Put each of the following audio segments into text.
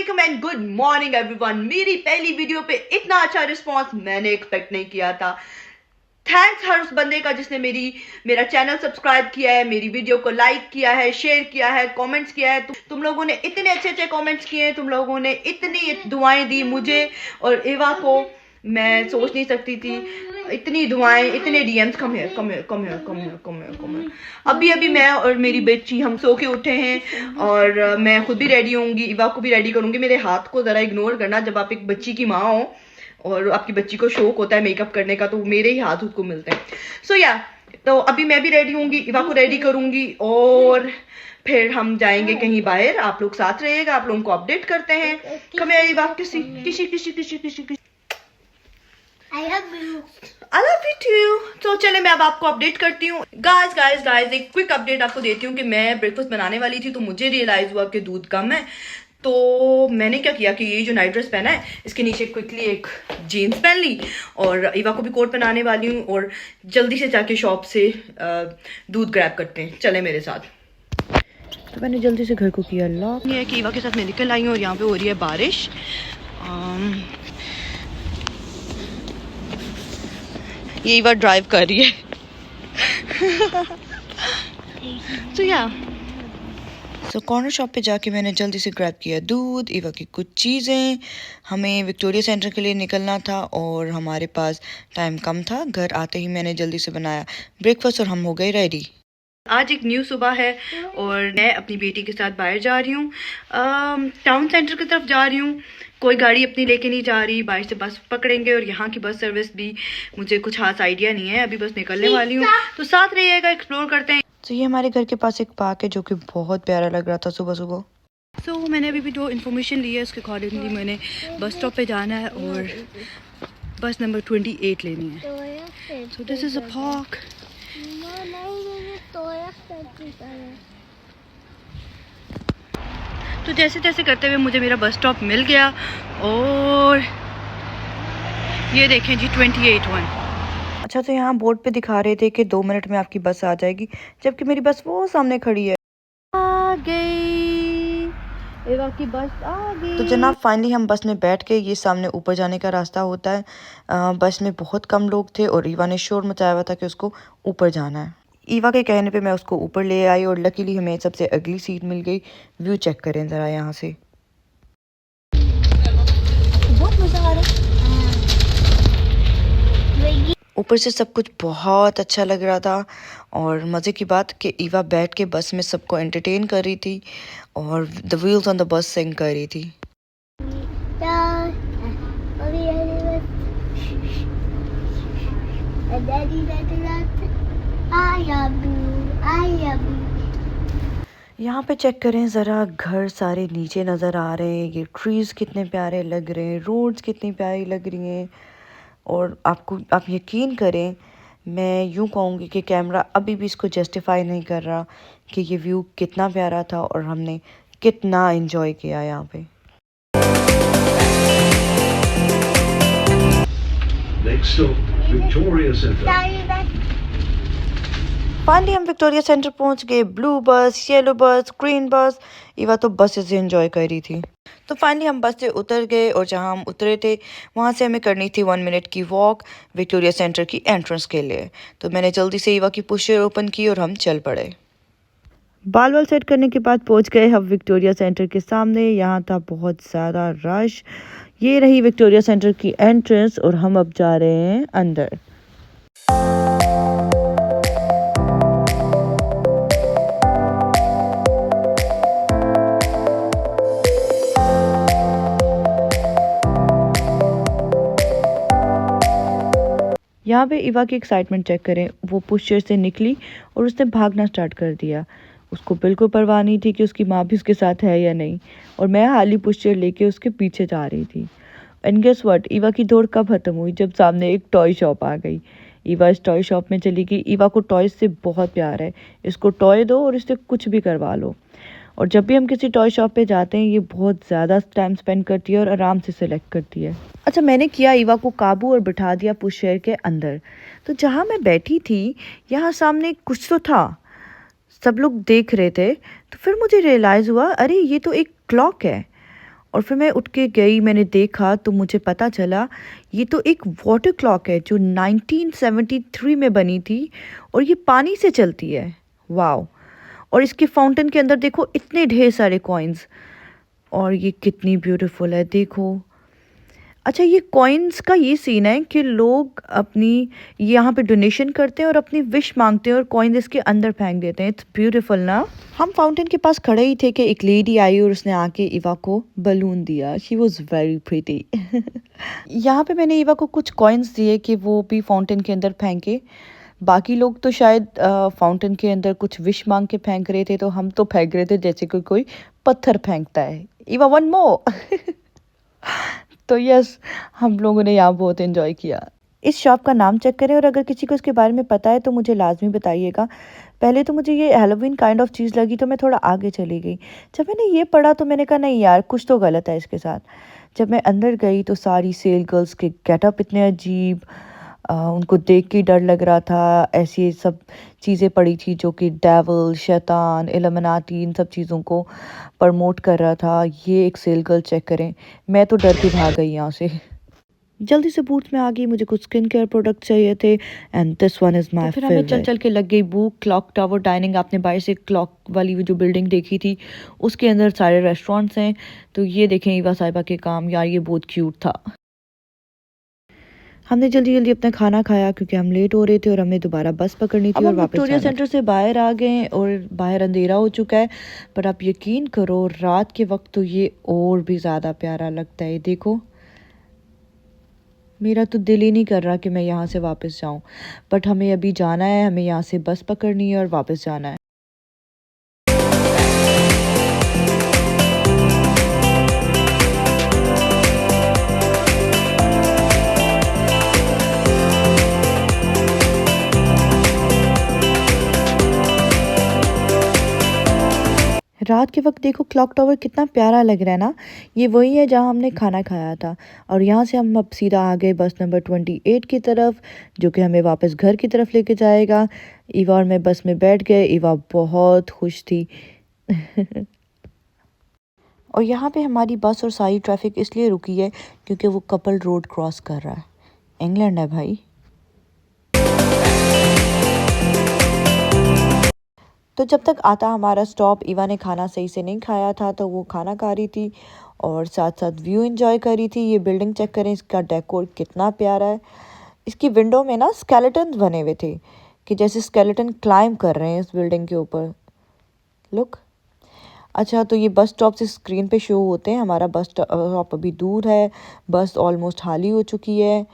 वालेकुम and good morning everyone. मेरी पहली वीडियो पे इतना अच्छा रिस्पांस मैंने एक्सपेक्ट नहीं किया था। थैंक्स हर उस बंदे का जिसने मेरा चैनल सब्सक्राइब किया है, मेरी वीडियो को लाइक किया है, शेयर किया है, कमेंट्स किया है। तुम लोगों ने इतने अच्छे अच्छे कमेंट्स किए, तुम लोगों ने इतनी दुआएं दी मुझे और एवा को। मैं सोच नहीं सकती थी इतनी दुआएं, इतने डीएम्स। कम है। अभी मैं और मेरी बच्ची हम सो के उठे हैं और मैं खुद भी रेडी होंगी, इवा को भी रेडी करूंगी। मेरे हाथ को जरा इग्नोर करना, जब आप एक बच्ची की माँ हो और आपकी बच्ची को शौक होता है मेकअप करने का तो मेरे ही हाथ उसको मिलते हैं। तो अभी मैं भी रेडी होंगी, इवा को रेडी करूंगी और फिर हम जाएंगे कहीं बाहर। आप लोग साथ रहिएगा, आप लोगों को अपडेट करते हैं। कमे इवा किसी I love you too। तो चले मैं अब आपको अपडेट करती हूँ। गाइस एक क्विक अपडेट आपको देती हूँ कि मैं ब्रेकफास्ट बनाने वाली थी तो मुझे रियलाइज हुआ कि दूध कम है। तो मैंने क्या किया कि ये जो नाइट ड्रेस पहना है इसके नीचे क्विकली एक जीन्स पहन ली और इवा को भी कोट पहनाने वाली हूँ और जल्दी से जाके शॉप से दूध ग्रैब करते हैं। चले मेरे साथ। तो मैंने जल्दी से घर को किया लॉक। ये है कि इवा के साथ मैं निकल आई हूँ और यहाँ पे हो रही है बारिश। ये इवा ड्राइव कर रही है। तो कॉर्नर शॉप पे जाके मैंने जल्दी से ग्रैब किया दूध, इवा की कुछ चीज़ें। हमें विक्टोरिया सेंटर के लिए निकलना था और हमारे पास टाइम कम था। घर आते ही मैंने जल्दी से बनाया ब्रेकफास्ट और हम हो गए रेडी। आज एक न्यू सुबह है और मैं अपनी बेटी के साथ बाहर जा रही हूँ, टाउन सेंटर की तरफ जा रही हूँ। कोई गाड़ी अपनी लेके नहीं जा रही, बाहर से बस पकड़ेंगे और यहाँ की बस सर्विस भी मुझे कुछ खास आइडिया नहीं है, अभी बस निकलने वाली हूँ। तो साथ रहिएगा, एक्सप्लोर करते हैं। तो ये हमारे घर के पास एक पार्क है जो कि बहुत प्यारा लग रहा था सुबह सुबह। मैंने अभी भी जो इन्फॉर्मेशन ली है उसके अकॉर्डिंगली मैंने बस स्टॉप पे जाना है और बस नंबर 28 लेनी है। So this is a park. तो जैसे तैसे करते हुए मुझे मेरा बस स्टॉप मिल गया और ये देखें जी 28-1। अच्छा, तो यहाँ बोर्ड पे दिखा रहे थे कि 2 मिनट में आपकी बस आ जाएगी, जबकि मेरी बस वो सामने खड़ी है। आ गई, एवा की बस आ गई। तो जनाब फाइनली हम बस में बैठ के, ये सामने ऊपर जाने का रास्ता होता है। बस में बहुत कम लोग थे और ईवा ने शोर मचाया हुआ था कि उसको ऊपर जाना है। ईवा के कहने पे मैं उसको ऊपर ले आई और लकीली हमें सबसे अगली सीट मिल गई। व्यू चेक करें ज़रा यहाँ से, बहुत मज़ा आ रहा है। ऊपर से सब कुछ बहुत अच्छा लग रहा था और मज़े की बात कि ईवा बैठ के बस में सबको एंटरटेन कर रही थी और the wheels on the bus सिंग कर रही थी। यहाँ पे चेक करें ज़रा, घर सारे नीचे नज़र आ रहे हैं। ये ट्रीज़ कितने प्यारे लग रहे हैं, रोड्स कितनी प्यारी लग रही हैं। और आप यकीन करें, मैं यूँ कहूँगी कि कैमरा अभी भी इसको जस्टिफाई नहीं कर रहा कि ये व्यू कितना प्यारा था और हमने कितना एंजॉय किया यहाँ पे। फाइनली हम विक्टोरिया सेंटर पहुंच गए। ब्लू बस, येलो बस, ग्रीन बस, इवा तो बस से एंजॉय कर रही थी। तो फाइनली हम बस से उतर गए और जहां हम उतरे थे वहां से हमें करनी थी 1 मिनट की वॉक विक्टोरिया सेंटर की एंट्रेंस के लिए। तो मैंने जल्दी से इवा की पुशर ओपन की और हम चल पड़े। बाल सेट करने के बाद पहुंच गए हम विक्टोरिया सेंटर के सामने। यहाँ था बहुत ज़्यादा रश। ये रही विक्टोरिया सेंटर की एंट्रेंस और हम अब जा रहे हैं अंदर। यहाँ पे इवा की एक्साइटमेंट चेक करें। वो पुशचेयर से निकली और उसने भागना स्टार्ट कर दिया। उसको बिल्कुल परवाह नहीं थी कि उसकी माँ भी उसके साथ है या नहीं, और मैं हाली पुशचेयर लेके उसके पीछे जा रही थी। एंड गेस व्हाट, इवा की दौड़ कब खत्म हुई? जब सामने एक टॉय शॉप आ गई। इवा इस टॉय शॉप में चली गई। इवा को टॉय से बहुत प्यार है, इसको टॉय दो और इससे कुछ भी करवा लो। और जब भी हम किसी टॉय शॉप पे जाते हैं ये बहुत ज़्यादा टाइम स्पेंड करती है और आराम से सिलेक्ट करती है। अच्छा, मैंने किया इवा को काबू और बिठा दिया पुशचेयर के अंदर। तो जहाँ मैं बैठी थी यहाँ सामने कुछ तो था, सब लोग देख रहे थे। तो फिर मुझे रियलाइज़ हुआ, अरे ये तो एक क्लॉक है। और फिर मैं उठ के गई, मैंने देखा तो मुझे पता चला ये तो एक वाटर क्लॉक है जो 1973 में बनी थी और ये पानी से चलती है। वाओ! और इसके फाउंटेन के अंदर देखो इतने ढेर सारे कॉइन्स, और ये कितनी ब्यूटीफुल है देखो। अच्छा, ये कॉइन्स का ये सीन है कि लोग अपनी यहाँ पे डोनेशन करते हैं और अपनी विश मांगते हैं और कॉइन्स इसके अंदर फेंक देते हैं। इट्स ब्यूटीफुल ना। हम फाउंटेन के पास खड़े ही थे कि एक लेडी आई और उसने आके इवा को बलून दिया। She was very pretty. यहाँ पे मैंने इवा को कुछ कॉइन्स दिए कि वो भी फाउंटेन के अंदर फेंके। बाकी लोग तो शायद फाउंटेन के अंदर कुछ विश मांग के फेंक रहे थे, तो हम तो फेंक रहे थे जैसे कोई पत्थर फेंकता है। Eva one more. तो यस, हम लोगों ने यहाँ बहुत एंजॉय किया। इस शॉप का नाम चेक करें और अगर किसी को इसके बारे में पता है तो मुझे लाजमी बताइएगा। पहले तो मुझे ये हैलोवीन काइंड ऑफ चीज़ लगी तो मैं थोड़ा आगे चली गई। जब मैंने ये पढ़ा तो मैंने कहा नहीं यार, कुछ तो गलत है इसके साथ। जब मैं अंदर गई तो सारी सेल गर्ल्स के गेटअप इतने अजीब, उनको देख के डर लग रहा था। ऐसी सब चीज़ें पड़ी थी जो कि डेविल, शैतान, इल्यूमिनाटी, इन सब चीज़ों को प्रमोट कर रहा था। ये एक सेल गर्ल चेक करें, मैं तो डर के भाग गई यहाँ से। जल्दी से बूथ में आ गई, मुझे कुछ स्किन केयर प्रोडक्ट चाहिए थे and this one is my favourite. फिर हमें चल चल के लग गई भूख। क्लॉक टावर डाइनिंग, आपने बाहर से क्लॉक वाली जो बिल्डिंग देखी थी उसके अंदर सारे रेस्टोरेंट्स हैं। तो ये देखें इवा साहिबा के काम, यार ये बहुत क्यूट था। हमने जल्दी जल्दी अपना खाना खाया क्योंकि हम लेट हो रहे थे और हमें दोबारा बस पकड़नी थी और वापस विक्टोरिया सेंटर से बाहर आ गए और बाहर अंधेरा हो चुका है। पर आप यकीन करो रात के वक्त तो ये और भी ज़्यादा प्यारा लगता है। देखो, मेरा तो दिल ही नहीं कर रहा कि मैं यहाँ से वापस जाऊँ, बट हमें अभी जाना है, हमें यहाँ से बस पकड़नी है और वापस जाना है। रात के वक्त देखो क्लॉक टावर कितना प्यारा लग रहा है ना। ये वही है जहाँ हमने खाना खाया था और यहाँ से हम अब सीधा आ गए बस नंबर 28 की तरफ, जो कि हमें वापस घर की तरफ लेके जाएगा। ईवा और मैं बस में बैठ गए। ईवा बहुत खुश थी। और यहाँ पे हमारी बस और सारी ट्रैफिक इसलिए रुकी है क्योंकि वो कपल रोड क्रॉस कर रहा है। इंग्लैंड है भाई। तो जब तक आता हमारा स्टॉप, ईवा ने खाना सही से नहीं खाया था तो वो खाना खा रही थी और साथ साथ व्यू एंजॉय कर रही थी। ये बिल्डिंग चेक करें, इसका डेकोर कितना प्यारा है। इसकी विंडो में ना स्केलेटन बने हुए थे कि जैसे स्केलेटन क्लाइंब कर रहे हैं इस बिल्डिंग के ऊपर। लुक। अच्छा, तो ये बस स्टॉप से स्क्रीन पे शो होते हैं। हमारा बस स्टॉप अभी दूर है, बस ऑलमोस्ट खाली हो चुकी है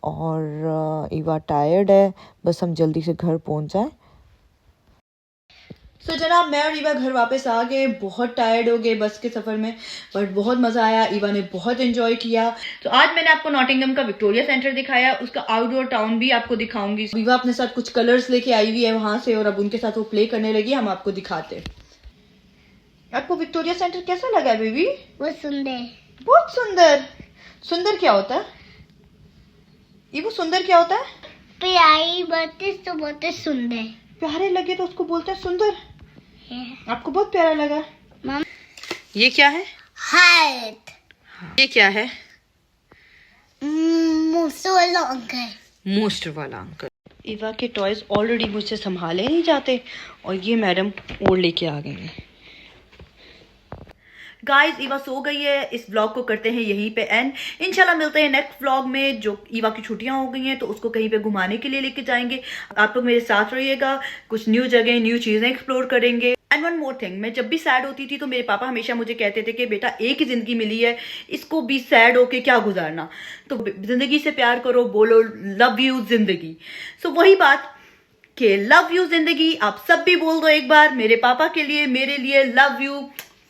और ईवा टायर्ड है। बस हम जल्दी से घर पहुंच जाएं। तो जनाब, मैं और ईवा घर वापस आ गए। बहुत टायर्ड हो गए बस के सफ़र में, बट बहुत मज़ा आया। ईवा ने बहुत एंजॉय किया। तो आज मैंने आपको नॉटिंघम का विक्टोरिया सेंटर दिखाया, उसका आउटडोर टाउन भी आपको दिखाऊंगी। ईवा अपने साथ कुछ कलर्स लेके आई हुई है वहां से और अब उनके साथ वो प्ले करने लगी। हम आपको दिखाते। आपको विक्टोरिया सेंटर कैसा लगा बेबी? बहुत सुंदर। बहुत सुंदर। सुंदर क्या होता है? ईवा, सुंदर क्या होता है? प्यारी बातें तो बहुत सुंदर। प्यारे लगे तो उसको बोलते हैं सुंदर। आपको बहुत प्यारा लगा? ये क्या है? हार्ट। ये क्या है? मोस्ट वाला अंकल। मोस्टर वाला अंकल। ईवा के टॉयज ऑलरेडी मुझसे संभाले नहीं जाते और ये मैडम और लेके आ गए हैं। गाइस, ईवा सो गई है। इस व्लॉग को करते हैं यहीं पे एंड। इंशाल्लाह मिलते हैं नेक्स्ट व्लॉग में। जो ईवा की छुट्टियां हो गई हैं तो उसको कहीं पे घुमाने के लिए लेके जाएंगे। आप लोग मेरे साथ रहिएगा, कुछ न्यू जगह, न्यू चीजें एक्सप्लोर करेंगे। एंड वन मोर थिंग, मैं जब भी सैड होती थी तो मेरे पापा हमेशा मुझे कहते थे कि बेटा एक ही जिंदगी मिली है, इसको भी सैड होके क्या गुजारना, तो जिंदगी से प्यार करो, बोलो लव यू जिंदगी। सो वही बात कि लव यू जिंदगी आप सब भी बोल दो एक बार मेरे पापा के लिए, मेरे लिए लव यू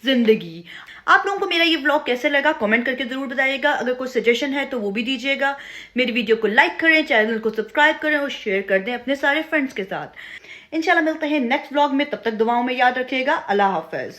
जिंदगी। आप लोगों को मेरा ये व्लॉग कैसे लगा कमेंट करके जरूर बताइएगा। अगर कोई सजेशन है तो वो भी दीजिएगा। मेरी वीडियो को लाइक करें, चैनल को सब्सक्राइब करें और शेयर कर दें अपने सारे फ्रेंड्स के साथ। इंशाल्लाह मिलते हैं नेक्स्ट व्लॉग में। तब तक दुआओं में याद रखिएगा। अल्लाह हाफिज।